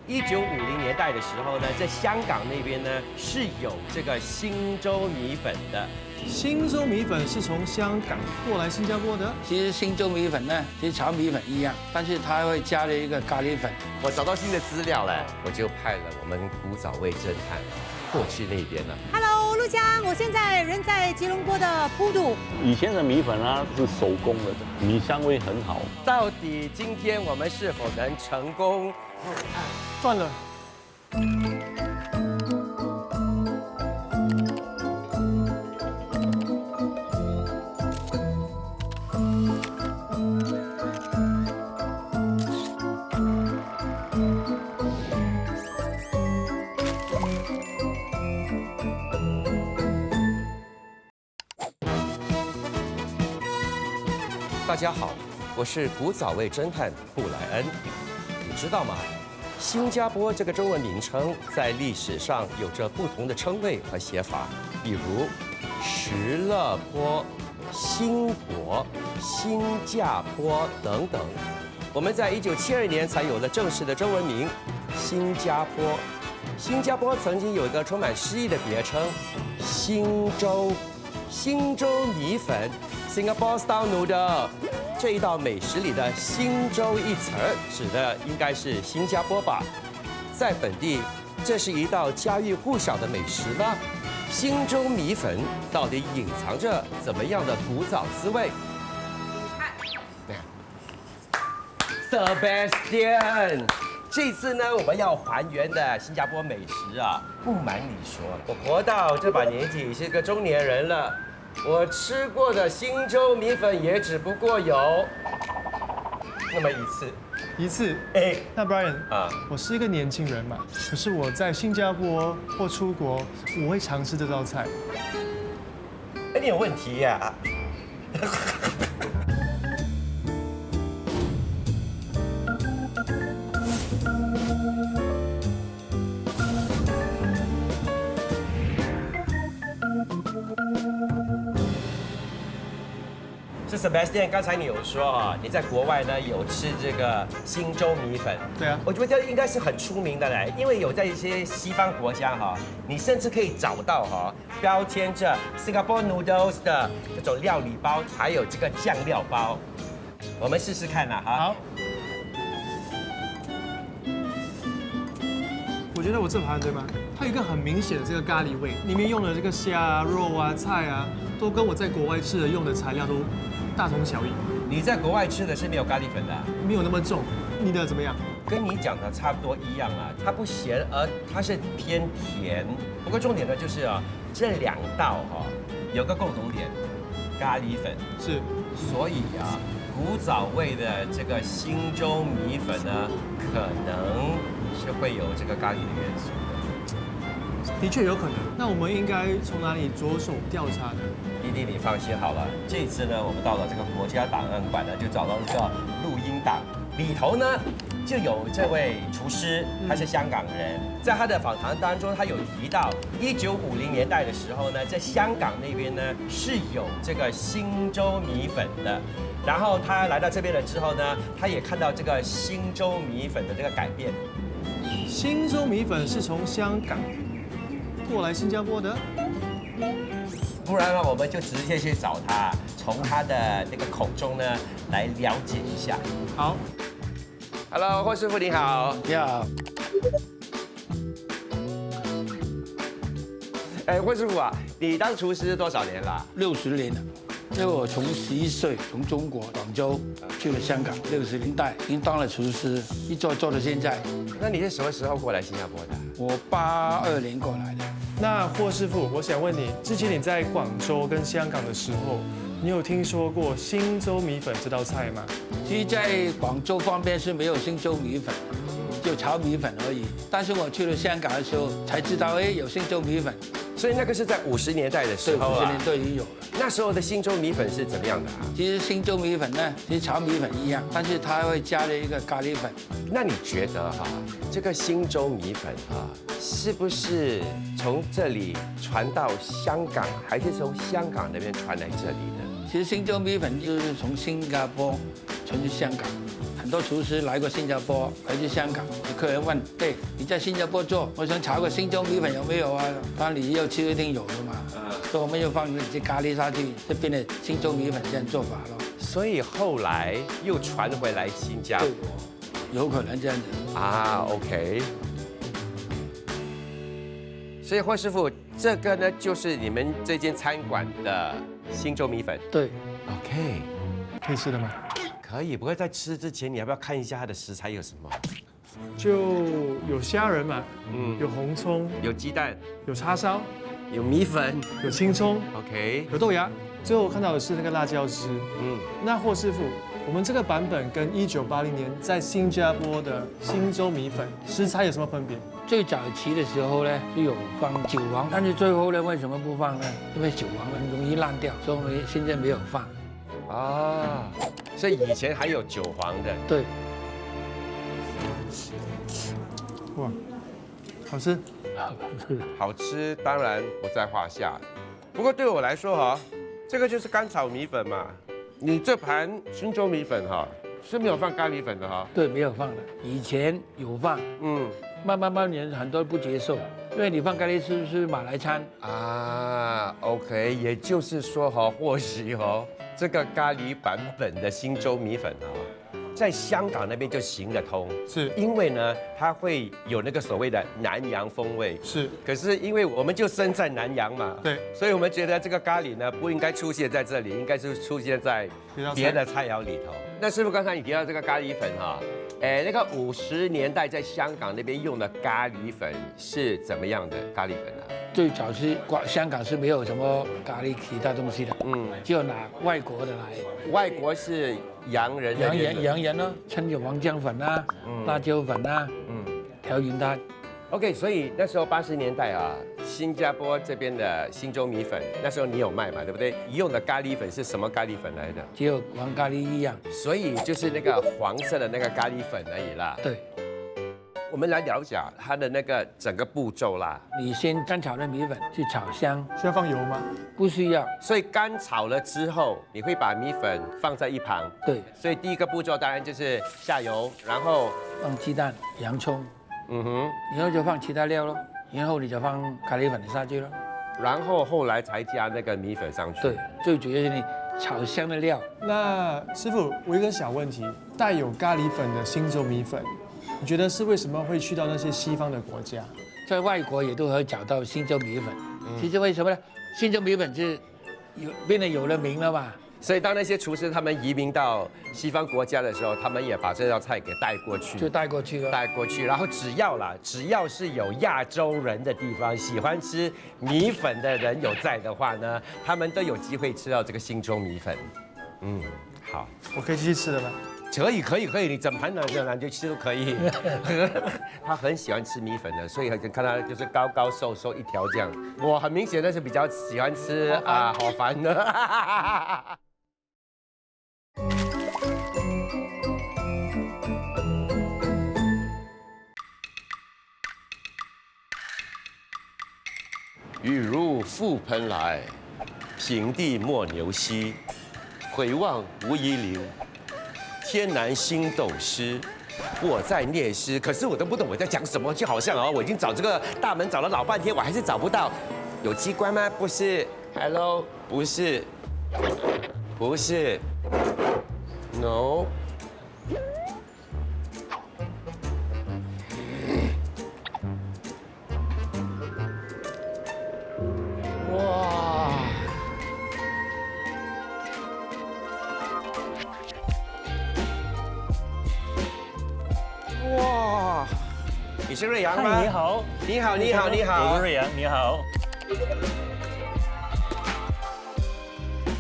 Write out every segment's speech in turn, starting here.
1950年代的时候呢，在香港那边呢是有这个星洲米粉的。星洲米粉是从香港过来新加坡的。其实星洲米粉呢，其实炒米粉一样，但是它会加了一个咖喱粉。我找到新的资料了，我就派了我们古早味侦探过去那边了。Hello， 陆江，我现在人在吉隆坡的普渡。以前的米粉啊是手工的，米香味很好。到底今天我们是否能成功？断了。大家好，我是古早味侦探布莱恩。你知道吗？新加坡这个中文名称在历史上有着不同的称谓和写法，比如石勒坡、新国、新加坡等等。我们在1972年才有了正式的中文名新加坡。新加坡曾经有一个充满诗意的别称星洲，星洲米粉 （Singapore Style Noodle）。这一道美食里的星洲一词儿指的应该是新加坡吧？在本地，这是一道家喻户晓的美食吗？星洲米粉到底隐藏着怎么样的古早滋味？Sebastian， 这次呢，我们要还原的新加坡美食啊，不瞒你说，我活到这把年纪是个中年人了。我吃过的星洲米粉也只不过有那么一次。哎，那 Brian 啊，我是一个年轻人嘛，可是我在新加坡或出国，我会尝试这道菜。哎，你有问题呀、是 Sebastian， 刚才你有说啊，你在国外呢有吃这个星洲米粉。对啊，我觉得应该是很出名的嘞，因为有在一些西方国家哈，你甚至可以找到哈标签着 Singapore Noodles 的这种料理包，还有这个酱料包。我们试试看啦哈。好。我觉得我这盘对吗？它有一个很明显的这个咖喱味，里面用的这个虾啊、肉啊、菜啊，都跟我在国外吃的用的材料都大同小异。你在国外吃的是没有咖喱粉的、没有那么重。你的怎么样？跟你讲的差不多一样啊，它不咸，而它是偏甜。不过重点呢就是啊，这两道哈有个共同点，咖喱粉是。所以啊，古早味的这个星洲米粉呢，可能是会有这个咖喱的元素。的确有可能。那我们应该从哪里着手调查呢？弟弟，你放心好了，这次呢，我们到了这个国家档案馆呢，就找到这个录音档，里头呢就有这位厨师，他是香港人，在他的访谈当中，他有提到1950年代的时候呢，在香港那边呢是有这个星洲米粉的。然后他来到这边了之后呢，他也看到这个星洲米粉的这个改变。星洲米粉是从香港过来新加坡的。不然呢，我们就直接去找他，从他的那个口中呢来了解一下。好 ，Hello， 霍师傅你好。你好，哎，霍师傅啊，你当厨师多少年了60年了。因为我从11岁从中国广州去了香港，60年代已经当了厨师，一做到现在。那你是什么时候过来新加坡的？我82年过来的。那霍师傅，我想问你，之前你在广州跟香港的时候，你有听说过星洲米粉这道菜吗？其实，在广州方面是没有星洲米粉，就炒米粉而已。但是我去了香港的时候才知道，哎，有星洲米粉。所以那个是在50年代的时候50啊。年都已经有了。那时候的星洲米粉是怎么样的啊？其实星洲米粉呢，其实炒米粉一样，但是它会加了一个咖喱粉。那你觉得哈，这个星洲米粉啊，是不是从这里传到香港，还是从香港那边传来这里的？其实星洲米粉就是从新加坡传去香港，很很多厨师来过新加坡，回去香港，有客人问：“对，你在新加坡做，我想炒个星洲米粉有没有啊？”他你要吃一定有的嘛。所以我们就放一些咖喱下去，就变成星洲米粉这样做法咯。所以后来又传回来新加坡。有可能这样子啊 ，OK。所以霍师傅，这个呢就是你们这间餐馆的星洲米粉。对 OK， 可以吃的吗？可以。不过在吃之前，你要不要看一下它的食材有什么？就有虾仁嘛，有红葱，有鸡蛋，有叉烧，有米粉。有青葱， OK， 有豆芽。最后我看到的是那个辣椒汁。那霍师傅，我们这个版本跟1980年在新加坡的星洲米粉食材有什么分别？最早期的时候呢，就有放韭黄，但是最后呢，为什么不放呢？因为韭黄很容易烂掉，所以我们现在没有放。啊，所以以前还有韭黄的。对，哇，好吃。好吃当然不在话下。不过对我来说哈，这个就是干炒米粉嘛。你这盘星洲米粉哈是没有放咖喱粉的哈。对，没有放的。以前有放，慢慢人很多人不接受，因为你放咖喱是不是马来餐啊 ？OK， 也就是说哈，或许哈这个咖喱版本的星洲米粉哈，在香港那边就行得通，是因为呢它会有那个所谓的南洋风味。是，可是因为我们就生在南洋嘛，对，所以我们觉得这个咖喱呢不应该出现在这里，应该是出现在别的菜肴里头。那师傅刚才你提到这个咖喱粉哈，那个50年代在香港那边用的咖喱粉是怎么样的咖喱粉呢？最早是香港是没有什么咖喱其他东西的，只有拿外国的来。外国是洋人呢，葱油黄姜粉啊，辣椒粉啊，调匀它。OK， 所以那时候80年代啊，新加坡这边的星洲米粉，那时候你有卖嘛，对不对？用的咖喱粉是什么咖喱粉来的？只有黄咖喱一样，所以就是那个黄色的那个咖喱粉而已啦。对。我们来了解它的那个整个步骤啦。你先干炒的米粉去炒香，需要放油吗？不需要。所以干炒了之后，你会把米粉放在一旁。对。所以第一个步骤当然就是下油，然后放鸡蛋、洋葱，然后就放其他料咯，然后你就放咖喱粉下去咯，然后后来才加那个米粉上去。对，最主要是你炒香的料。那师傅，我有一个小问题，带有咖喱粉的星洲米粉，你觉得是为什么会去到那些西方的国家？在外国也都可以找到星洲米粉。其实为什么呢？星洲米粉是变得有了名了嘛。所以当那些厨师他们移民到西方国家的时候，他们也把这道菜给带过去，就带过去了。带过去，然后只要是有亚洲人的地方，喜欢吃米粉的人有在的话呢，他们都有机会吃到这个星洲米粉。好，我可以继续吃了吗？可以，你整盘拿就吃都可以。他很喜欢吃米粉的，所以看他就是高高瘦瘦一条这样。我很明显的是比较喜欢吃好烦的。雨如覆盆来，平地没牛膝。回望无遗留，天南星斗湿。我在念诗，可是我都不懂我在讲什么，就好像我已经找这个大门找了老半天，我还是找不到。有机关吗？不是。Hello， 不是。不是。No。哇！哇！你是瑞阳吗？嗨，你好。你好，你好，你好。我是瑞阳，你好。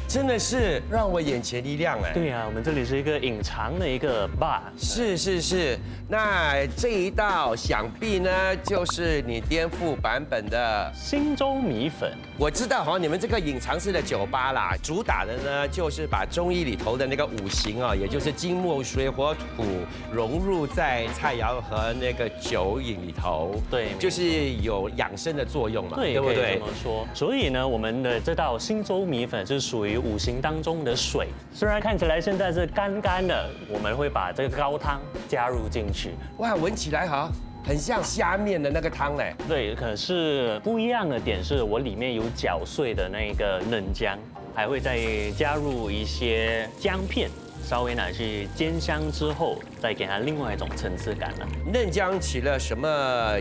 真的是让我眼前一亮哎！对呀，我们这里是一个隐藏的一个 bar。是，那这一道想必呢就是你颠覆版本的星洲米粉。我知道你们这个隐藏式的酒吧啦，主打的呢就是把中医里头的那个五行也就是金木水火土融入在菜肴和那个酒饮里头。对，就是有养生的作用嘛，对，对不对？可以这么说。所以呢，我们的这道星洲米粉是属于五行当中的水。虽然看起来现在是干干的，我们会把这个高汤加入进去。哇，闻起来哈，很像虾面的那个汤嘞。对，可是不一样的点是我里面有搅碎的那个嫩姜，还会再加入一些姜片。稍微拿去煎香之后，再给它另外一种层次感了。嫩姜起了什么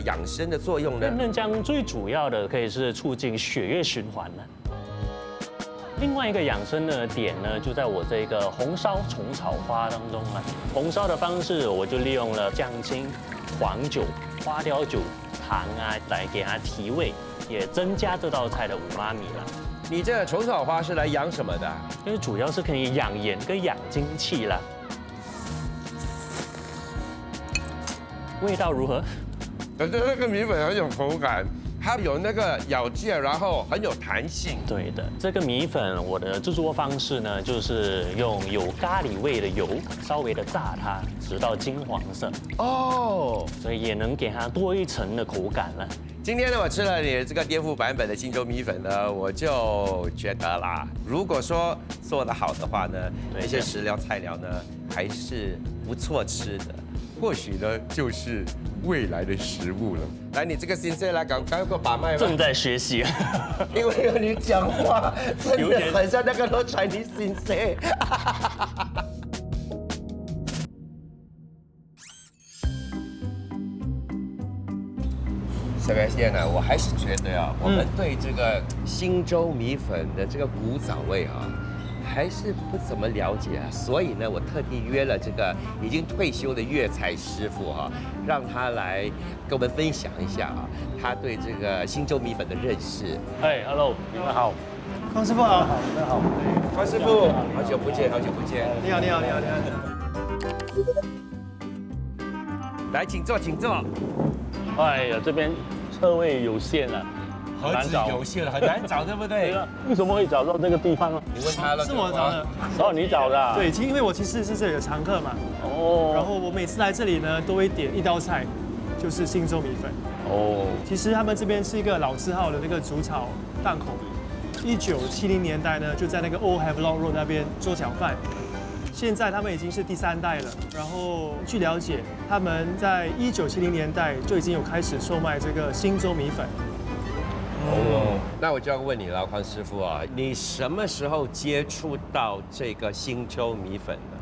养生的作用呢？嫩姜最主要的可以是促进血液循环了。另外一个养生的点呢，就在我这个红烧虫草花当中了。红烧的方式，我就利用了酱青、黄酒、花雕酒、糖啊，来给它提味，也增加这道菜的五妈米了。你这虫草花是来养什么的？因为主要是可以养颜跟养精气啦。味道如何？可是那个米粉很有口感，它有那个咬劲，然后很有弹性。对的，这个米粉我的制作方式呢，就是用有咖喱味的油稍微的炸它，直到金黄色。哦，所以也能给它多一层的口感了。今天呢，我吃了你这个颠覆版本的新州米粉呢，我就觉得啦，如果说做得好的话呢，对那些食料菜肴呢还是不错吃的，或许呢就是未来的食物了。来，你这个先生来，赶快给我把脉吧。正在学习，因为你讲话真的很像那个罗传尼先生。这边现在呢，我还是觉得啊，我们对这个新州米粉的这个古早味啊，还是不怎么了解啊。所以呢，我特地约了这个已经退休的粤菜师傅啊，让他来跟我们分享一下啊，他对这个新州米粉的认识。哎 ，Hello， 你们好。方师傅好。关师傅，好久不见，好久不见。你好，你好，你好，你好。来，请坐，请坐。哎呀，这边车位有限啊，何止有限了，很难找，对不对？对啊，为什么会找到这个地方呢？你问他了。是我找的。哦，你找的啊？对，因为我其实是这里的常客嘛。哦。然后我每次来这里呢，都会点一道菜，就是新州米粉。哦。其实他们这边是一个老字号的那个煮炒档口，1970年代呢就在那个 Old Havelock Road 那边做小贩。现在他们已经是第3代了，然后据了解，他们在1970年代就已经有开始售卖这个新州米粉。哦，那我就要问你了，匡师傅啊，你什么时候接触到这个新州米粉的？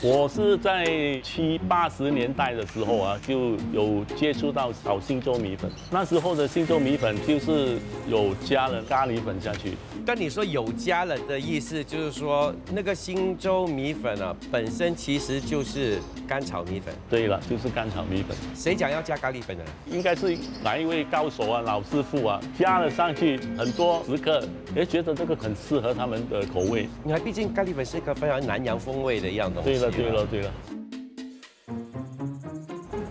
我是在70、80年代的时候啊，就有接触到炒新州米粉。那时候的新州米粉就是有加了咖喱粉下去。跟你说有加了的意思，就是说那个新州米粉啊，本身其实就是干炒米粉。对了，就是干炒米粉。谁讲要加咖喱粉的？应该是哪一位高手啊、老师傅啊，加了上去，很多食客也觉得这个很适合他们的口味。你看，毕竟咖喱粉是一个非常南洋风味的一样东西。对了，对了，对了。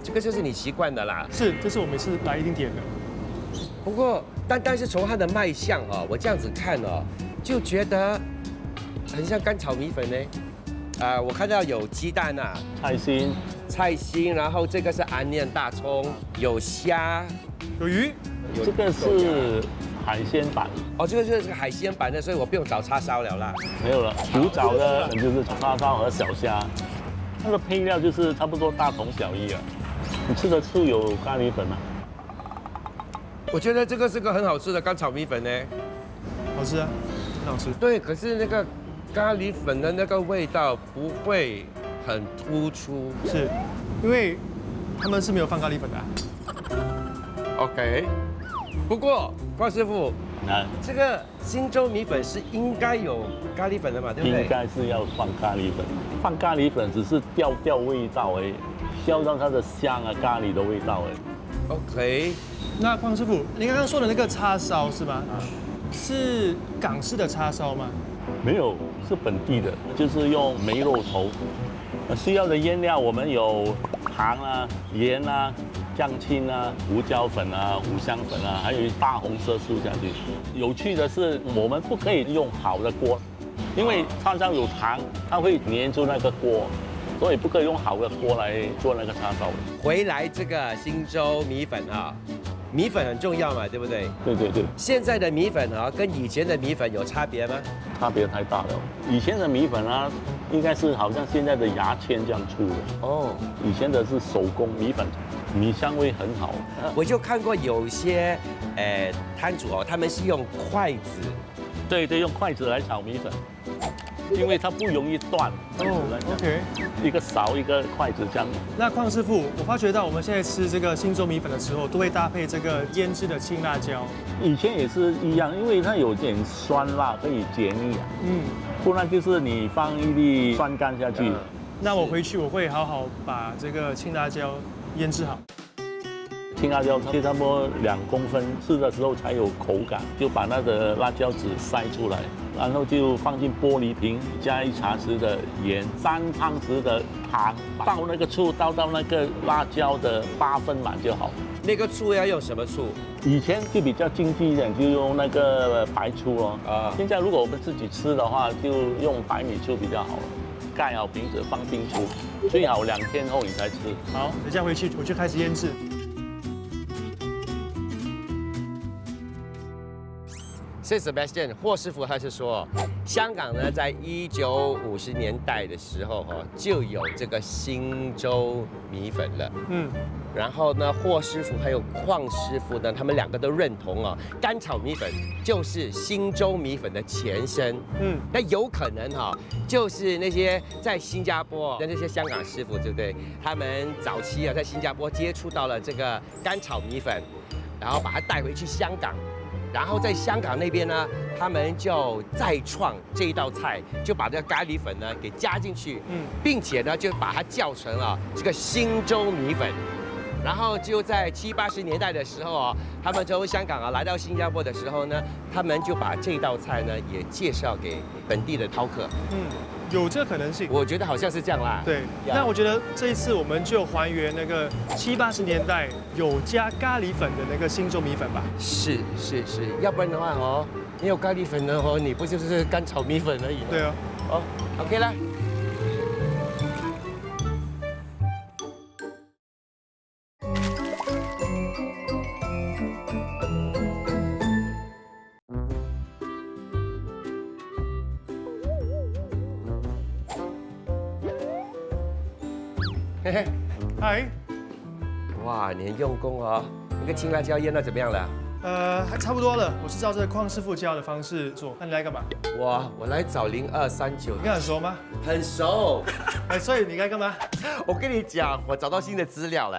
这个就是你习惯的啦。是，这是我每次来一定点的。不过，但是从它的卖相啊，我这样子看哦，就觉得很像干炒米粉呢。我看到有鸡蛋啊，菜心，然后这个是安念大葱，有虾，有鱼，这个是海鲜版。哦，这个就是海鲜版的，所以我不用找叉烧了啦。没有了，古早的就是叉烧和小虾，它的配料就是差不多大同小异啊。你吃得出有咖喱粉吗？我觉得这个是个很好吃的干炒米粉呢。好吃啊，很好吃。对，可是那个咖喱粉的那个味道不会很突出。是，因为他们是没有放咖喱粉的啊。OK， 不过关师傅，这个新州米粉是应该有咖喱粉的嘛，对不对？应该是要放咖喱粉，放咖喱粉只是调味道而已，调到它的香啊咖喱的味道而已。OK， 那匡师傅，您刚刚说的那个叉烧是吗？是港式的叉烧吗？没有，是本地的，就是用梅肉头。需要的腌料我们有糖啊、盐啊、酱青啊、胡椒粉啊、五香粉啊，还有大红色素下去。有趣的是，我们不可以用好的锅，因为叉烧有糖，它会粘住那个锅。所以不可以用好的锅来做那个叉烧。回来这个新州米粉啊，米粉很重要嘛，对不对？对对对，现在的米粉啊，跟以前的米粉有差别吗？差别太大了。以前的米粉啊，应该是好像现在的牙签这样粗的。哦，以前的是手工米粉，米香味很好。我就看过有些摊主哦，他们是用筷子。对对，用筷子来炒米粉，因为它不容易断。哦，OK。一个勺一个筷子这样。那邝师傅，我发觉到我们现在吃这个新洲米粉的时候，都会搭配这个腌制的青辣椒。以前也是一样，因为它有点酸辣，可以解腻啊。不然就是你放一粒酸干下去。那我回去我会好好把这个青辣椒腌制好。青辣椒切差不多2公分，吃的时候才有口感，就把那个辣椒籽筛出来，然后就放进玻璃瓶，加1茶匙的盐，3汤匙的糖，倒那个醋倒到那个辣椒的8分满就好。那个醋要用什么醋？以前就比较经济一点，就用那个白醋哦。现在如果我们自己吃的话，就用白米醋比较好了。盖好瓶子放冰橱，最好2天后你才吃。好，等一下回去我就开始腌制。所以 Sebastian 霍师傅他是说，香港呢在1950年代的时候就有这个新洲米粉了。然后呢，霍师傅还有邝师傅呢，他们2个都认同干炒米粉就是新洲米粉的前身。那有可能就是那些在新加坡的那些香港师傅，对不对？他们早期在新加坡接触到了这个干炒米粉，然后把它带回去香港。然后在香港那边呢，他们就再创这一道菜，就把这个咖喱粉呢给加进去，并且呢就把它叫成这个新洲米粉。然后就在70、80年代的时候他们从香港来到新加坡的时候呢，他们就把这道菜呢也介绍给本地的饕客。有这个可能性，我觉得好像是这样啦。对，那我觉得这一次我们就还原那个70、80年代有加咖喱粉的那个新洲米粉吧。是，要不然的话没有咖喱粉呢你不就是干炒米粉而已吗？对啊。OK 啦。嘿嘿，嗨，哇，你很用功那个青辣椒腌的怎么样了？还差不多了。我是照这邝师傅教的方式做。那你来干嘛？我来找0239。你跟很熟吗？很熟。所以你该干嘛？我跟你讲，我找到新的资料了。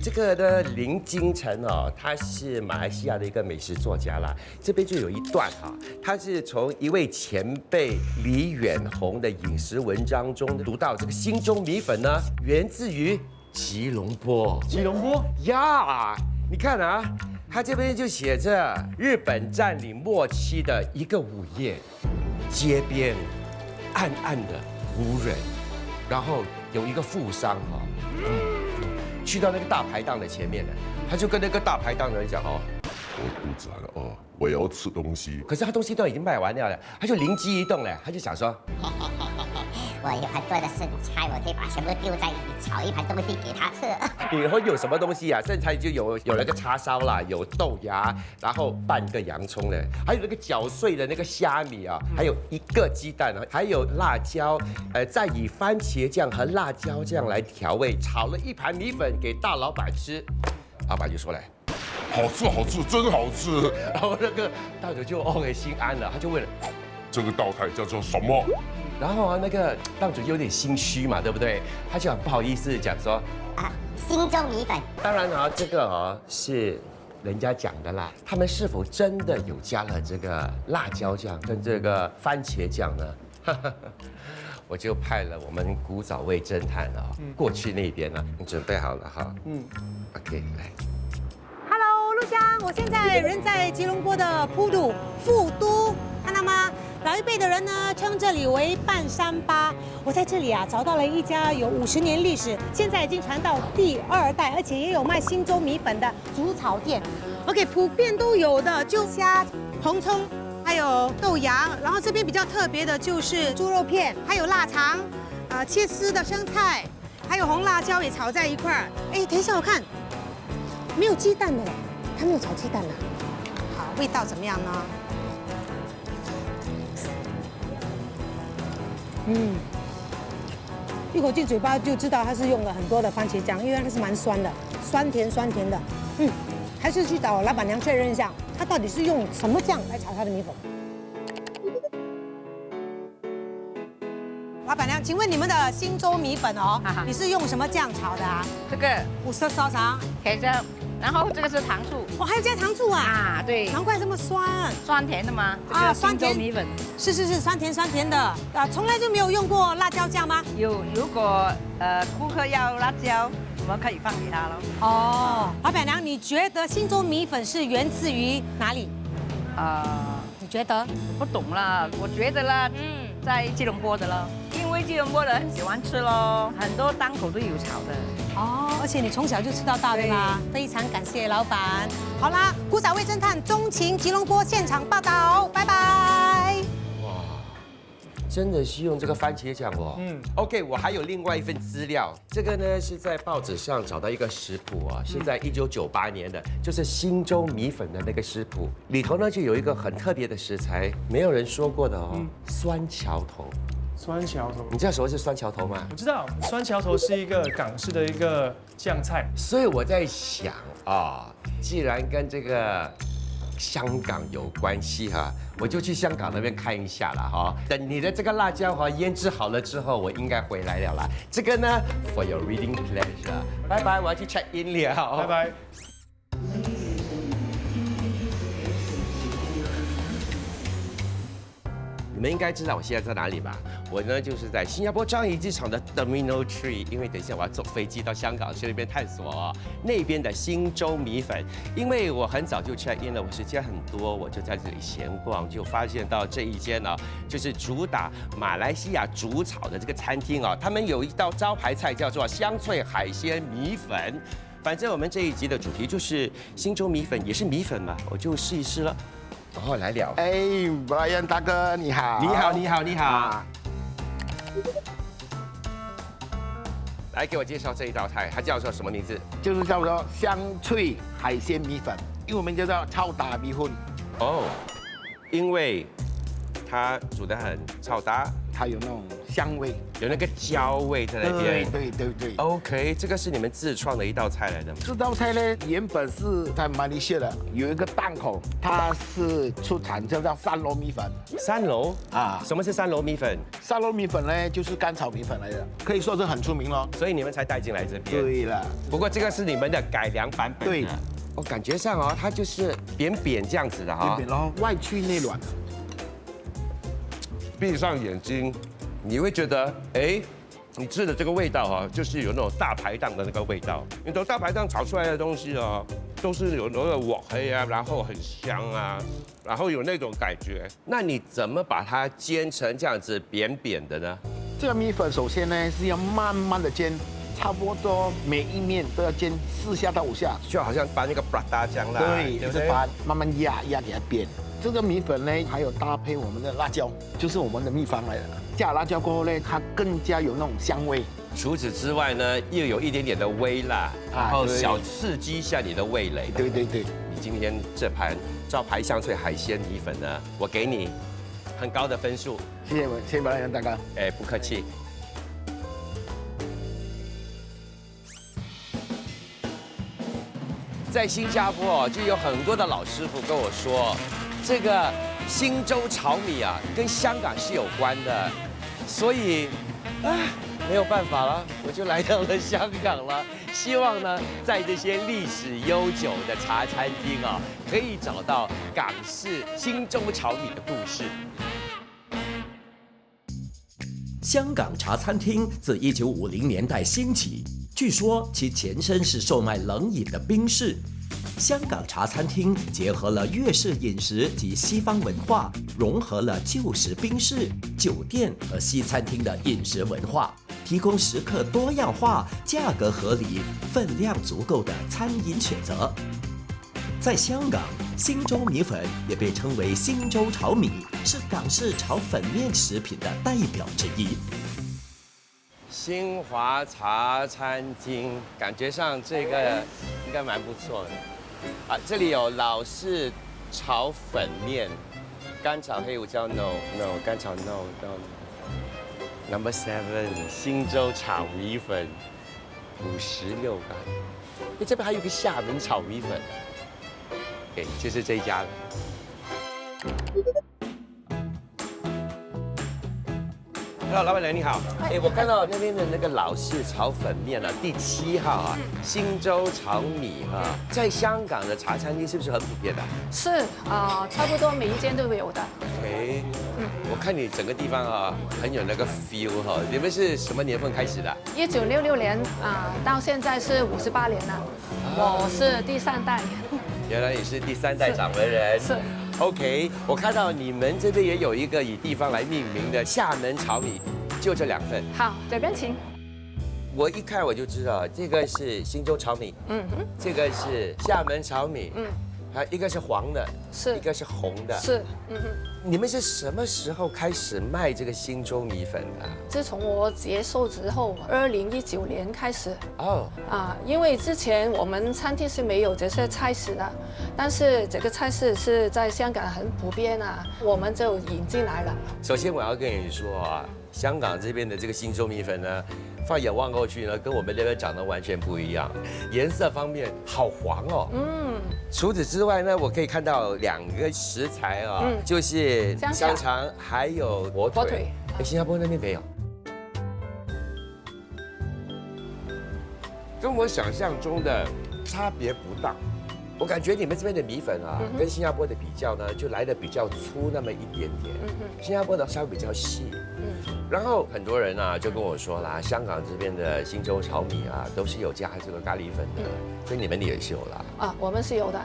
这个呢，林金城他是马来西亚的一个美食作家啦。这边就有一段他是从一位前辈李远红的饮食文章中读到，这个新洲米粉呢，源自于吉隆坡。吉隆坡呀，你看他这边就写着日本占领末期的一个午夜，街边暗暗的无人，然后有一个富商去到那个大排档的前面呢，他就跟那个大排档的人讲我肚子饿了我要吃东西。可是他东西都已经卖完了，他就灵机一动了，他就想说，我有很多的剩菜，我可以把全部丢在一起炒一盘东西给他吃。然后有什么东西剩菜就有那个叉烧啦，有豆芽，然后半个洋葱呢，还有那个搅碎的那个虾米还有1个鸡蛋还有辣椒，再以番茄酱和辣椒酱来调味，炒了一盘米粉给大老板吃。老板就说了，好吃，真好吃。然后那个大主就OK心安了，他就问了，这个道菜叫做什么？然后那个档主有点心虚嘛，对不对？他就很不好意思讲说，新洲米粉。当然这个是人家讲的啦。他们是否真的有加了这个辣椒酱跟这个番茄酱呢？我就派了我们古早味侦探过去那边你准备好了？OK， 来。Hello， 陆江，我现在人在吉隆坡的普渡富都，看到吗？老一辈的人呢称这里为半山巴。我在这里找到了一家有50年历史，现在已经传到第2代，而且也有卖新洲米粉的煮炒店。OK， 普遍都有的就虾、红葱，还有豆芽。然后这边比较特别的就是猪肉片，还有腊肠，切丝的生菜，还有红辣椒也炒在一块儿。哎，等一下我看，没有鸡蛋的。它没有炒鸡蛋啊。好，味道怎么样呢？一口进嘴巴就知道它是用了很多的番茄酱，因为它是蛮酸的，酸甜的。还是去找老板娘确认一下，她到底是用什么酱来炒她的米粉。老板娘，请问你们的新州米粉哦，你是用什么酱炒的啊？这个Worcestershire sauce，茄汁，然后这个是糖醋哦，还有加糖醋啊？啊，对，难怪这么酸。酸甜的吗？啊这个新州米粉是，酸甜的啊，从来就没有用过辣椒酱吗？如果顾客要辣椒，我们可以放给他咯。哦，老板娘，你觉得新州米粉是源自于哪里？你觉得？不懂啦，我觉得啦，在吉隆坡的咯，因为吉隆坡人很喜欢吃咯，很多档口都有炒的。哦，而且你从小就吃到大，对吗？非常感谢老板。好啦，古早味侦探钟情吉隆坡现场报道，拜拜。哇，真的是用这个番茄酱哦。OK， 我还有另外一份资料，这个呢是在报纸上找到一个食谱啊，是在1998年的，就是新州米粉的那个食谱，里头呢就有一个很特别的食材，没有人说过的哦，酸桥头。酸桥头，你知道什么是酸桥头吗？我知道，酸桥头是一个港式的一个酱菜，所以我在想啊，既然跟这个香港有关系哈，我就去香港那边看一下了哈。等你的这个辣椒哈腌制好了之后，我应该回来了啦。这个呢 ，for your reading pleasure， 拜拜，我要去 check in 了，拜拜。你们应该知道我现在在哪里吧？我呢就是在新加坡樟宜机场的 Terminal 3，因为等一下我要坐飞机到香港去那边探索哦，那边的新州米粉。因为我很早就 check in 了，我时间很多，我就在这里闲逛，就发现到这一间呢，就是主打马来西亚煮炒的这个餐厅哦，他们有一道招牌菜叫做香脆海鲜米粉。反正我们这一集的主题就是新州米粉，也是米粉嘛，我就试一试了。然后来聊。哎 ，Brian 大哥你好。你好。来给我介绍这一道菜，它叫做什么名字？就是叫做香脆海鲜米粉，英文名就叫超打米粉。哦，因为它煮得很超搭，它有那种香味，有那个焦味在那边。对。OK， 这个是你们自创的一道菜来的吗？这道菜呢，原本是在马来西亚的有一个档口，它是出产叫3楼米粉。3楼啊？什么是3楼米粉？3楼米粉呢，就是干炒米粉来的，可以说是很出名咯。所以你们才带进来这边。对了。不过这个是你们的改良版本。对。我感觉上哦，它就是扁扁这样子的哈。扁扁咯，外脆内软。闭上眼睛，你会觉得，哎，你吃的这个味道哈，就是有那种大排档的那个味道。你从大排档炒出来的东西哦，都是有那个鑊黑啊，然后很香啊，然后有那种感觉。那你怎么把它煎成这样子扁扁的呢？这个米粉首先呢是要慢慢的煎，差不多每一面都要煎4下到5下，就好像搬那个布拉达酱啦，对，就是把慢慢压给它扁。这个米粉呢，还有搭配我们的辣椒，就是我们的秘方来的。加辣椒过后呢，它更加有那种香味。除此之外呢，又有一点点的微辣，然后小刺激一下你的味蕾。对。你今天这盘招牌香脆海鲜米粉呢，我给你很高的分数。谢谢马来人大哥。哎，不客气。在新加坡哦，就有很多的老师傅跟我说，这个新州炒米啊，跟香港是有关的，所以，没有办法了，我就来到了香港了。希望呢，在这些历史悠久的茶餐厅啊，可以找到港式新州炒米的故事。香港茶餐厅自1950年代兴起，据说其前身是售卖冷饮的宾士。香港茶餐厅结合了粤式饮食及西方文化，融合了旧时宾士、酒店和西餐厅的饮食文化，提供食客多样化、价格合理、分量足够的餐饮选择。在香港，新州米粉也被称为新州炒米，是港式炒粉面食品的代表之一。新华茶餐厅，感觉上这个应该蛮不错的。啊，这里有老式炒粉面，干炒黑胡椒 no， 干炒 no。Number 7，新洲炒米粉，56块。哎，这边还有个厦门炒米粉，哎，就是这一家了。Hello， 老板娘你好。哎，我看到那边的那个老式炒粉面啊，第7号啊，新洲炒米哈，在香港的茶餐厅是不是很普遍的？是差不多每一间都有的。哎，我看你整个地方啊，很有那个 feel 哈。你们是什么年份开始的？1966年到现在是58年了，我是第3代。原来你是第3代掌门人。是。OK， 我看到你们这边也有一个以地方来命名的厦门炒米，就这2份。好，这边请。我一看我就知道，这个是新洲炒米，这个是厦门炒米，还一个是黄的，是，一个是红的，是，你们是什么时候开始卖这个新洲米粉的？自从我接受之后，2019年开始。因为之前我们餐厅是没有这些菜式的，但是这个菜式是在香港很普遍啊，我们就引进来了。首先我要跟你说啊，香港这边的这个新洲米粉呢，放眼望过去呢，跟我们那边长得完全不一样，颜色方面好黄哦。除此之外呢，我可以看到2个食材啊，就是香肠还有火腿。哎，新加坡那边没有。跟我想象中的差别不大，我感觉你们这边的米粉啊，跟新加坡的比较呢，就来的比较粗那么一点点，新加坡的稍微比较细。然后很多人啊就跟我说啦，香港这边的新洲炒米啊，都是有加这个咖喱粉的，所以你们也是有啦。我们是有的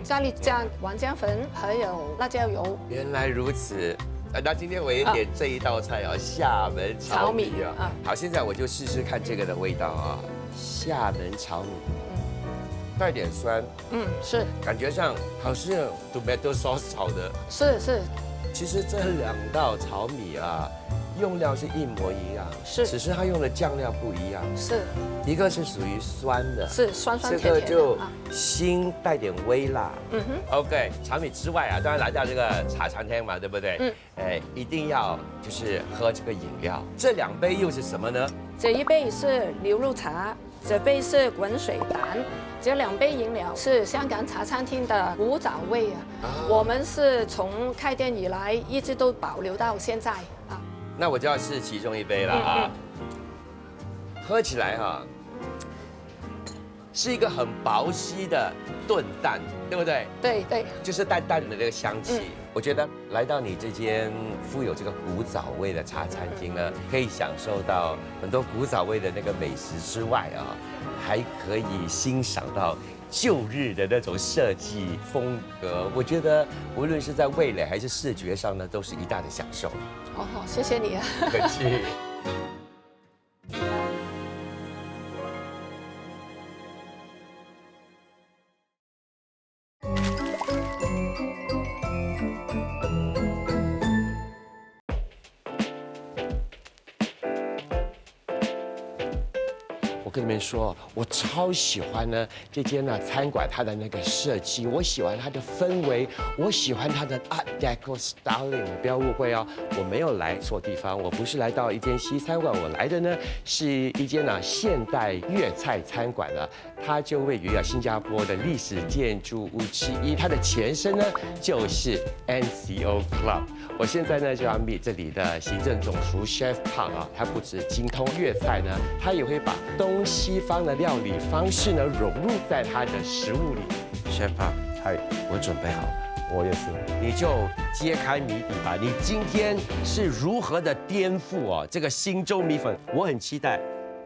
咖喱酱、丸浆粉还有辣椒油。原来如此。那今天我也点这一道菜啊，厦门炒米啊。好，现在我就试试看这个的味道啊。厦门炒米，带点酸，是，感觉上好像 tomato sauce 炒的，是。其实这2道炒米啊，用料是一模一样，是，只是它用的酱料不一样，是，一个是属于酸的，是酸甜甜的，这个就辛带点微辣，OK， 炒米之外啊，当然来到这个茶餐厅嘛，对不对？一定要就是喝这个饮料，这2杯又是什么呢？这一杯是牛肉茶，这杯是滚水蛋，这2杯饮料是香港茶餐厅的古早味啊。我们是从开店以来一直都保留到现在啊。那我就要试其中一杯了啊。喝起来哈，是一个很薄硒的炖蛋，对不对？对，就是淡淡的那个香气。我觉得来到你这间富有这个古早味的茶餐厅呢，可以享受到很多古早味的那个美食之外啊，还可以欣赏到旧日的那种设计风格。我觉得无论是在味蕾还是视觉上呢，都是一大的享受。谢谢你啊。不客气。我跟你们说，我超喜欢呢这间呢餐馆它的那个设计，我喜欢它的氛围，我喜欢它的 Art Deco styling。不要误会哦，我没有来错地方，我不是来到一间西餐馆，我来的呢是一间现代粤菜餐馆了。它就位于新加坡的历史建筑物之一，它的前身呢就是 NCO Club。我现在呢就要 meet 这里的行政总厨 Chef Pang 啊，他不止精通粤菜呢，他也会把东西方的料理方式呢融入在他的食物里。Chef Pang， 嗨，我准备好了。我也是。你就揭开谜底吧，你今天是如何的颠覆这个新洲米粉？我很期待。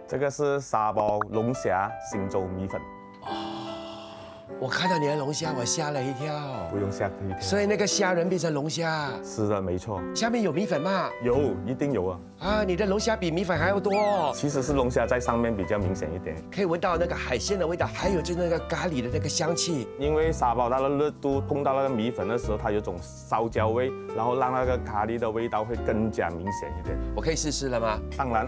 这个是沙煲龙虾新洲米粉。我看到你的龙虾，我吓了一跳。不用吓一跳。所以那个虾仁变成龙虾。是的，没错。下面有米粉吗？有，一定有啊。你的龙虾比米粉还要多。其实是龙虾在上面比较明显一点。可以闻到那个海鲜的味道，还有就是那个咖喱的那个香气。因为沙煲它的热度碰到那个米粉的时候，它有种烧焦味，然后让那个咖喱的味道会更加明显一点。我可以试试了吗？当然。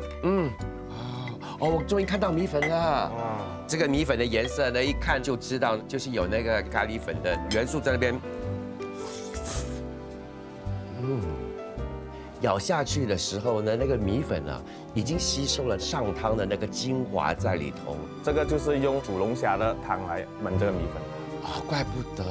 我终于看到米粉了。这个米粉的颜色呢，一看就知道就是有那个咖喱粉的元素在那边。咬下去的时候呢，那个米粉啊，已经吸收了上汤的那个精华在里头。这个就是用煮龙虾的汤来焖这个米粉。啊，怪不得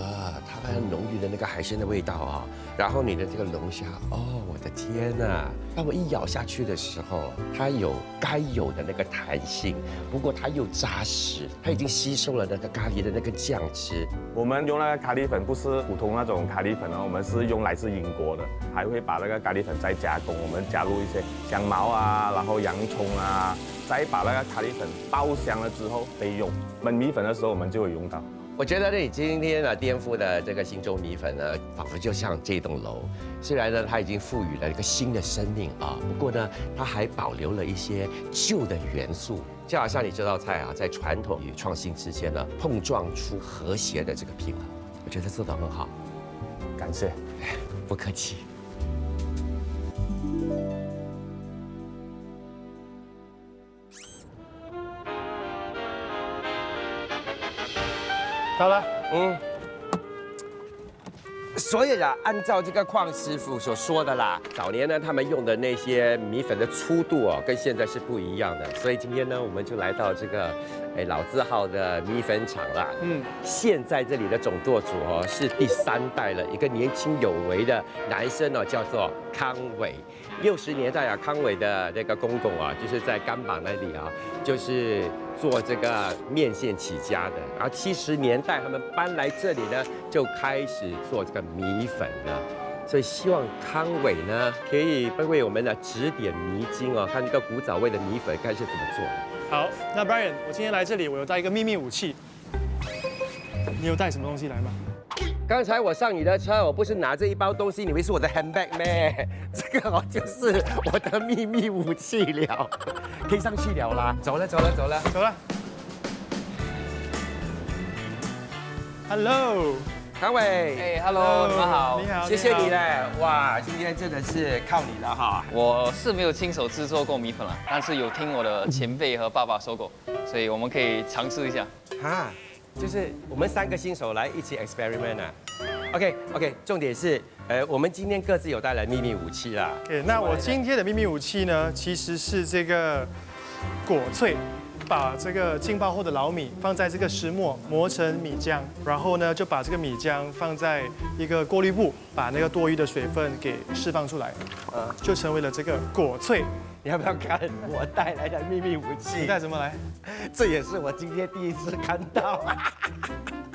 它很浓郁的那个海鲜的味道啊。然后你的这个龙虾，哦，我的天呐！当我一咬下去的时候，它有该有的那个弹性，不过它又扎实，它已经吸收了那个咖喱的那个酱汁。我们用那个咖喱粉不是普通那种咖喱粉哦，我们是用来自英国的，还会把那个咖喱粉再加工，我们加入一些香茅啊，然后洋葱啊，再把那个咖喱粉爆香了之后备用。焖米粉的时候我们就会用到。我觉得你今天呢颠覆的这个新州米粉呢，仿佛就像这栋楼，虽然呢它已经赋予了一个新的生命啊，不过呢它还保留了一些旧的元素，就好像你这道菜啊，在传统与创新之间呢碰撞出和谐的这个平衡，我觉得做得很好，感谢，不客气。到了，所以啊，按照这个邝师傅所说的啦，早年呢他们用的那些米粉的粗度哦，跟现在是不一样的。所以今天呢，我们就来到这个老字号的米粉厂啦。现在这里的总舵主哦是第3代了，一个年轻有为的男生哦，叫做康伟。60年代啊，康伟的那个公公啊，就是在甘榜那里啊，就是做这个面线起家的。然后70年代他们搬来这里呢，就开始做这个米粉了。所以希望康伟呢，可以为我们呢指点迷津哦，看这个古早味的米粉该是怎么做的。好，那 Brian， 我今天来这里，我有带一个秘密武器。你有带什么东西来吗？刚才我上你的车，我不是拿着一包东西，你以为是我的 handbag 咩？这个哦就是我的秘密武器了，可以上去了啦。走了。Hello， 康伟。Hello， 你们好。你好。谢谢你嘞，哇，今天真的是靠你了哈。我是没有亲手制作过米粉了，但是有听我的前辈和爸爸说过，所以我们可以尝试一下。就是我们3个新手来一起 experiment 啊。OK， 重点是，我们今天各自有带来秘密武器啦。那我今天的秘密武器呢，其实是这个果脆。把这个浸泡后的老米放在这个石磨磨成米浆，然后呢就把这个米浆放在一个过滤布，把那个多余的水分给释放出来，就成为了这个果脆。你要不要看我带来的秘密武器？你带什么来？这也是我今天第一次看到。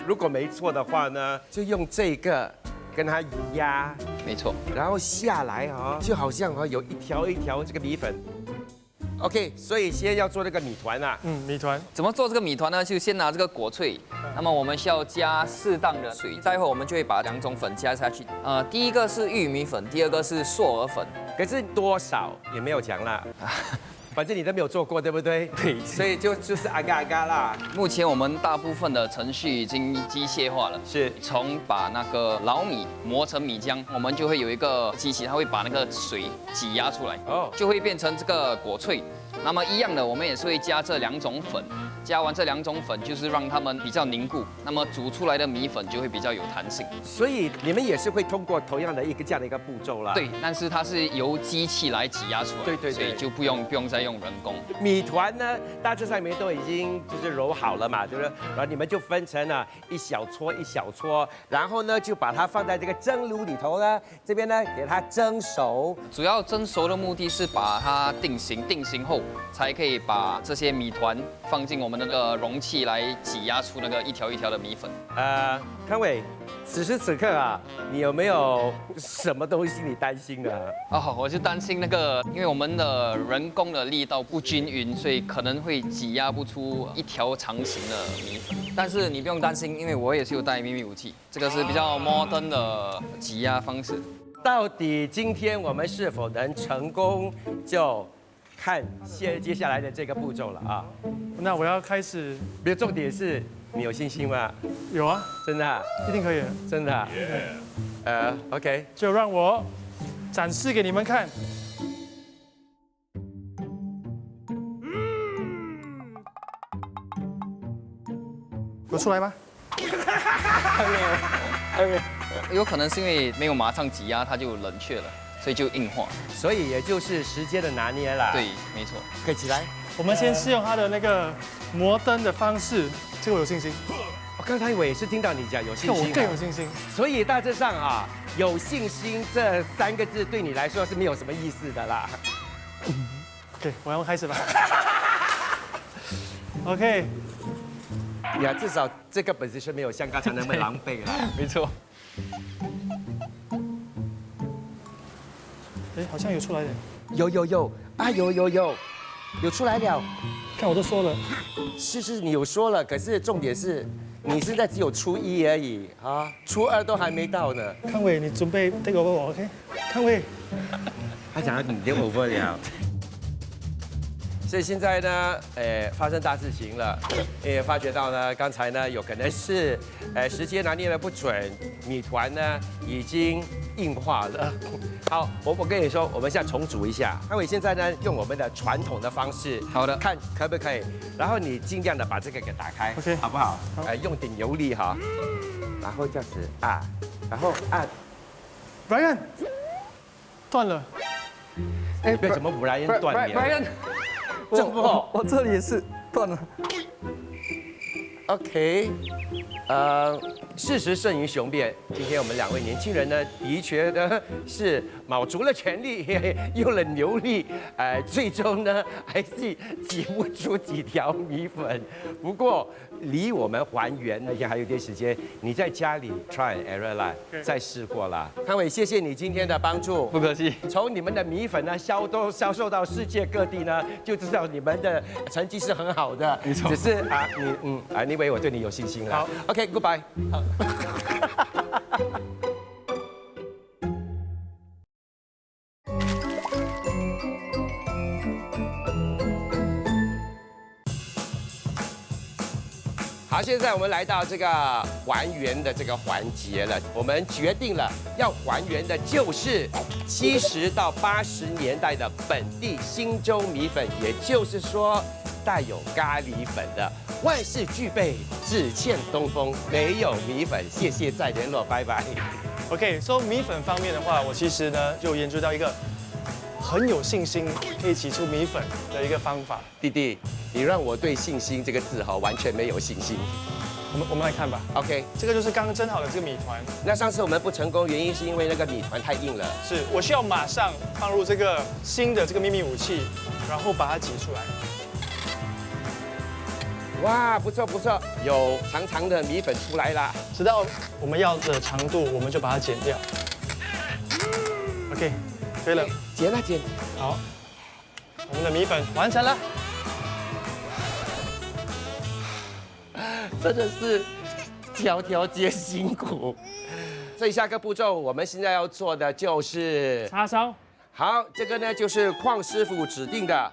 如果没错的话呢，就用这个跟它压，没错，然后下来啊，就好像有一条一条这个米粉。OK， 所以先要做这个米团啊。米团怎么做这个米团呢？就先拿这个果脆，那么我们需要加适当的水，待会我们就会把2种粉加下去。第一个是玉米粉，第2个是硕鹅粉。可是多少也没有讲啦。反正你都没有做过，对不对？对，所以就是阿嘎啦。目前我们大部分的程序已经机械化了，是从把那个老米磨成米浆，我们就会有一个机器，它会把那个水挤压出来，就会变成这个果脆。那么一样的，我们也是会加这2种粉，加完这2种粉，就是让它们比较凝固，那么煮出来的米粉就会比较有弹性。所以你们也是会通过同样的这样的一个步骤啦。对，但是它是由机器来挤压出来，对，所以就不用再用人工。米团呢，大致上里面都已经就是揉好了嘛，就是然后你们就分成了一小撮一小撮，然后呢就把它放在这个蒸炉里头呢，这边呢给它蒸熟。主要蒸熟的目的是把它定型，定型后才可以把这些米团放进我们的那个容器来挤压出那个一条一条的米粉。康伟，此时此刻啊，你有没有什么东西你担心的？我就担心那个，因为我们的人工的力道不均匀，所以可能会挤压不出一条长形的米粉。但是你不用担心，因为我也是有带秘密武器，这个是比较 modern 的挤压方式。到底今天我们是否能成功，就看接下来的这个步骤了啊。那我要开始。别重点是，你有信心吗？有啊，真的啊？一定可以的。真的啊？OK， 就让我展示给你们看。有出来吗？还没有。有可能是因为没有马上挤压，它就冷却了，所以就硬化。所以也就是时间的拿捏啦。对，没错。可以起来。我们先试用它的那个摩登的方式，这个我有信心。刚才我也是听到你讲有信心，我更有信心。所以大致上啊，有信心这3个字对你来说是没有什么意思的啦。OK， 我要开始吧。OK。呀，至少这个position没有像刚才那么狼狈啦。没错。哎，好像有出来点。有啊，有出来了。看我都说了。是，你有说了，可是重点是，你现在只有初1而已啊，初2都还没到呢。康伟，你准备 take over 我 ，OK？ 康伟，他讲要你 take over 了。所以现在呢，发生大事情了，也发觉到呢，刚才呢有可能是，时间拿捏的不准，米团呢已经硬化了。好，我跟你说，我们现在重组一下。康伟现在呢用我们的传统的方式，好的，看可不可以，然后你尽量的把这个给打开 ，OK， 好不好？用点油力哈，然后这样子啊，然后按 ，Brian， 断了。为什么Brian断了 ？Brian。我这里也是断了。OK， 事实胜于雄辩。今天我们2位年轻人呢，的确呢是卯足了全力，用了牛力，最终呢还是挤不出几条米粉。不过离我们还原呢也还有点时间，你在家里 try and error 啦，再试过啦。康伟，谢谢你今天的帮助，不客气。从你们的米粉呢销售到世界各地呢，就知道你们的成绩是很好的。没错。只是你以为我对你有信心了。好 ，OK，Goodbye。好。好，现在我们来到这个还原的这个环节了。我们决定了要还原的就是70到80年代的本地新州米粉，也就是说带有咖喱粉的。万事俱备，只欠东风，没有米粉。谢谢，再联络，拜拜。OK， 说米粉方面的话，我其实呢就研究到一个很有信心可以挤出米粉的一个方法。弟弟，你让我对信心这个字完全没有信心。我们来看吧。OK， 这个就是刚刚蒸好的这个米团。那上次我们不成功，原因是因为那个米团太硬了。是我需要马上放入这个新的这个秘密武器，然后把它挤出来。哇，不错不错，有长长的米粉出来啦。直到我们要的长度，我们就把它剪掉。OK， 可以了，剪。好，我们的米粉完成了。真的是条条皆辛苦。所以下个步骤，我们现在要做的就是叉烧。好，这个呢就是邝师傅指定的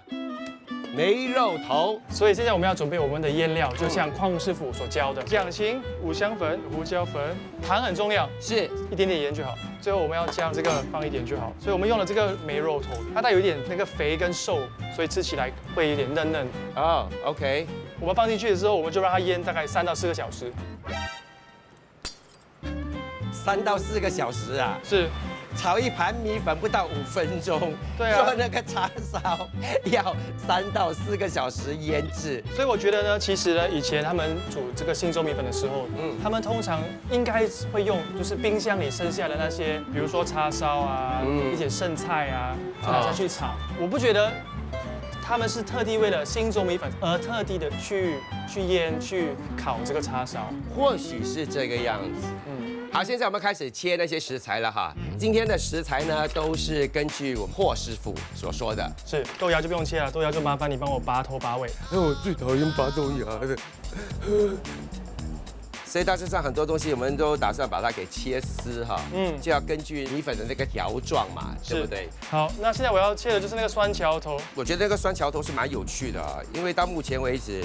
梅肉头。所以现在我们要准备我们的腌料，就像邝师傅所教的，酱青、五香粉、胡椒粉，糖很重要，是一点点盐就好。最后我们要将这个放一点就好。所以我们用了这个梅肉头，它带有一点那个肥跟瘦，所以吃起来会有点嫩嫩。哦 ，OK。我们放进去的时候，我们就让它腌大概3到4个小时。3到4个小时啊？是。炒一盘米粉不到5分钟，对啊，做那个叉烧要3到4个小时腌制。所以我觉得呢，其实呢，以前他们煮这个新州米粉的时候，他们通常应该会用就是冰箱里剩下的那些，比如说叉烧啊，一点剩菜啊，就拿下去炒。我不觉得他们是特地为了新州米粉而特地的去腌去烤这个叉烧，或许是这个样子。好，现在我们开始切那些食材了哈。今天的食材呢，都是根据我们霍师傅所说的。是豆芽就不用切了，豆芽就麻烦你帮我拔头拔尾。我最讨厌拔豆芽的。所以大致上很多东西我们都打算把它给切丝哈，就要根据米粉的那个条状嘛，对不对？好，那现在我要切的就是那个酸荞头。我觉得那个酸荞头是蛮有趣的啊，因为到目前为止，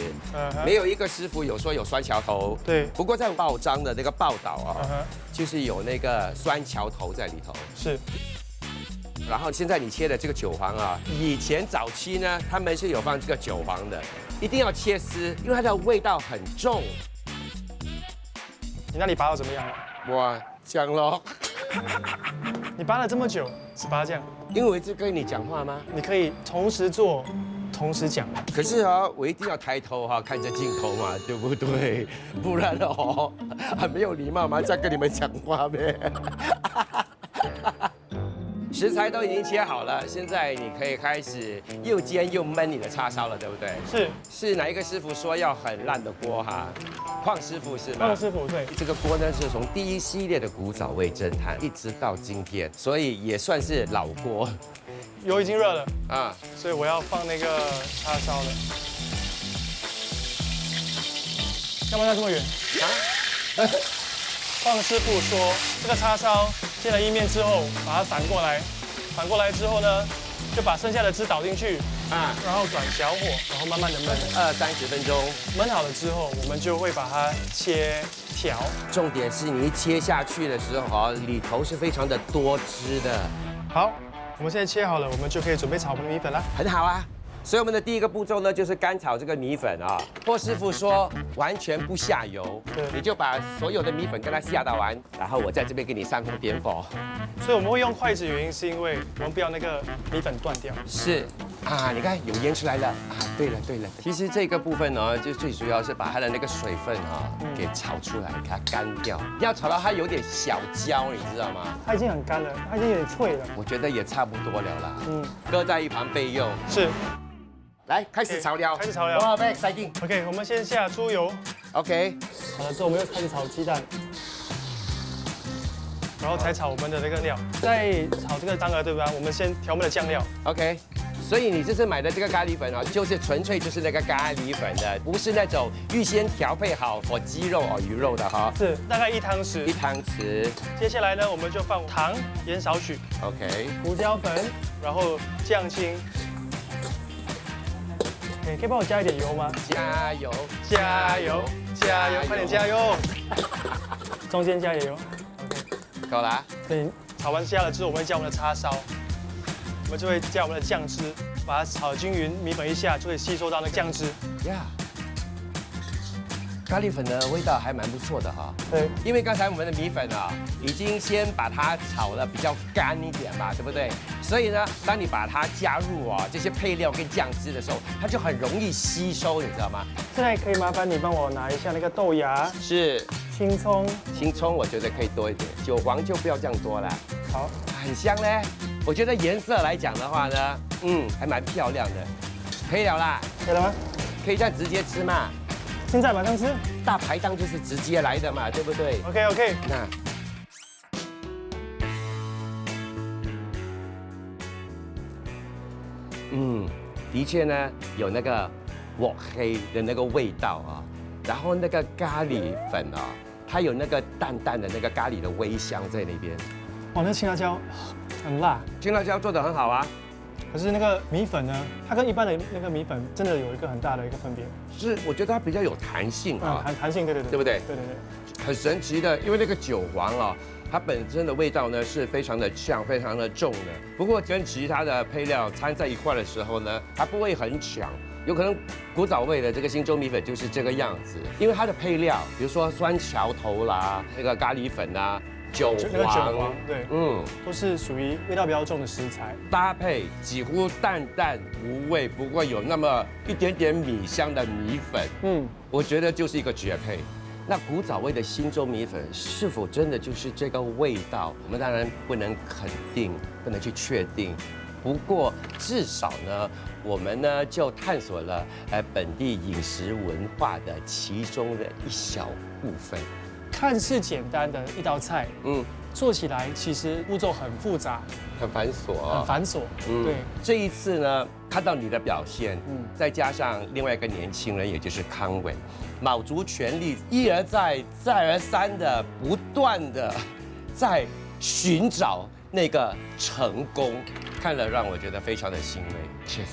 没有一个师傅有说有酸荞头。对。不过在报章的那个报道啊，就是有那个酸荞头在里头。是。然后现在你切的这个韭黄啊，以前早期呢，他们是有放这个韭黄的，一定要切丝，因为它的味道很重。你那里拔到怎么样了？我讲咯，你拔了这么久，只拔这样？因为我一直跟你讲话吗？你可以同时做，同时讲。可是啊，我一定要抬头哈，看着镜头嘛，对不对？不然哦，很没有礼貌嘛，再跟你们讲话呗。食材都已经切好了，现在你可以开始又煎又焖你的叉烧了，对不对？是哪一个师傅说要很烂的锅哈？邝师傅是吗？邝师傅对。这个锅呢是从第一系列的古早味侦探一直到今天，所以也算是老锅。油已经热了啊，所以我要放那个叉烧了。干嘛要这么远？啊？邝师傅说，这个叉烧煎了意面之后，把它反过来之后呢，就把剩下的汁倒进去啊，然后转小火，然后慢慢的焖20-30分钟。焖好了之后，我们就会把它切条。重点是你一切下去的时候，里头是非常的多汁的。好，我们现在切好了，我们就可以准备炒我们的米粉了。很好啊。所以我们的第一个步骤呢，就是干炒这个米粉啊。霍师傅说完全不下油，你就把所有的米粉跟它下到完，然后我在这边给你煽风点火。所以我们会用筷子，原因是因为我们不要那个米粉断掉。是啊，你看有烟出来了啊。对了，其实这个部分呢，就最主要是把它的那个水分给炒出来，给它干掉。要炒到它有点小焦，你知道吗？它已经很干了，它已经有点脆了。我觉得也差不多了啦。搁在一旁备用。是。来，开始炒料。哇，very exciting。OK， 我们先下猪油。OK。好了之后，我们又开始炒鸡蛋，然后才炒我们的那个料。再炒这个当鹅，对吧？我们先调我们的酱料。OK。所以你这次买的这个咖喱粉就是纯粹就是那个咖喱粉的，不是那种预先调配好for鸡肉鱼肉的哈。是，大概1汤匙。1汤匙。接下来呢，我们就放糖，盐少许。OK。胡椒粉，然后酱青。可以帮我加一点油吗？加油，快点加油！中间加一点油。OK， 够了。对，炒完下了之后，我们会加我们的叉烧，我们就会加我们的酱汁，把它炒均匀，米粉一下就会吸收到那个酱汁。咖喱粉的味道还蛮不错的哈。对，因为刚才我们的米粉已经先把它炒得比较干一点嘛，对不对？所以呢，当你把它加入这些配料跟酱汁的时候，它就很容易吸收，你知道吗？现在可以麻烦你帮我拿一下那个豆芽，是青葱，我觉得可以多一点，韭黄就不要这样多了。好，很香嘞。我觉得颜色来讲的话呢，还蛮漂亮的，可以了啦。可以了吗？可以这样直接吃嘛。现在马上吃，大排档就是直接来的嘛，对不对 ？OK。那，的确呢，有那个鑊黑的那个味道然后那个咖喱粉它有那个淡淡的那个咖喱的微香在那边。哇，那青辣椒很辣，青辣椒做得很好啊。可是那个米粉呢，它跟一般的那个米粉真的有一个很大的一个分别。是，我觉得它比较有弹性弹性，对不对？对。很神奇的，因为那个韭黄它本身的味道呢是非常的呛、非常的重的。不过跟其他的配料掺在一块的时候呢，它不会很抢。有可能古早味的这个新洲米粉就是这个样子，因为它的配料，比如说酸荞头啦、那个咖喱粉韭黄，对，都是属于味道比较重的食材，搭配几乎淡淡无味，不过有那么一点点米香的米粉，我觉得就是一个绝配。那古早味的新洲米粉是否真的就是这个味道？我们当然不能肯定，不能去确定。不过至少呢，我们呢就探索了本地饮食文化的其中的一小部分。看似简单的一道菜，做起来其实步骤很复杂，很繁琐，对。这一次呢，看到你的表现，再加上另外一个年轻人，也就是康伟，卯足全力，一而再，再而三的不断的在寻找那个成功，看了让我觉得非常的欣慰，确实。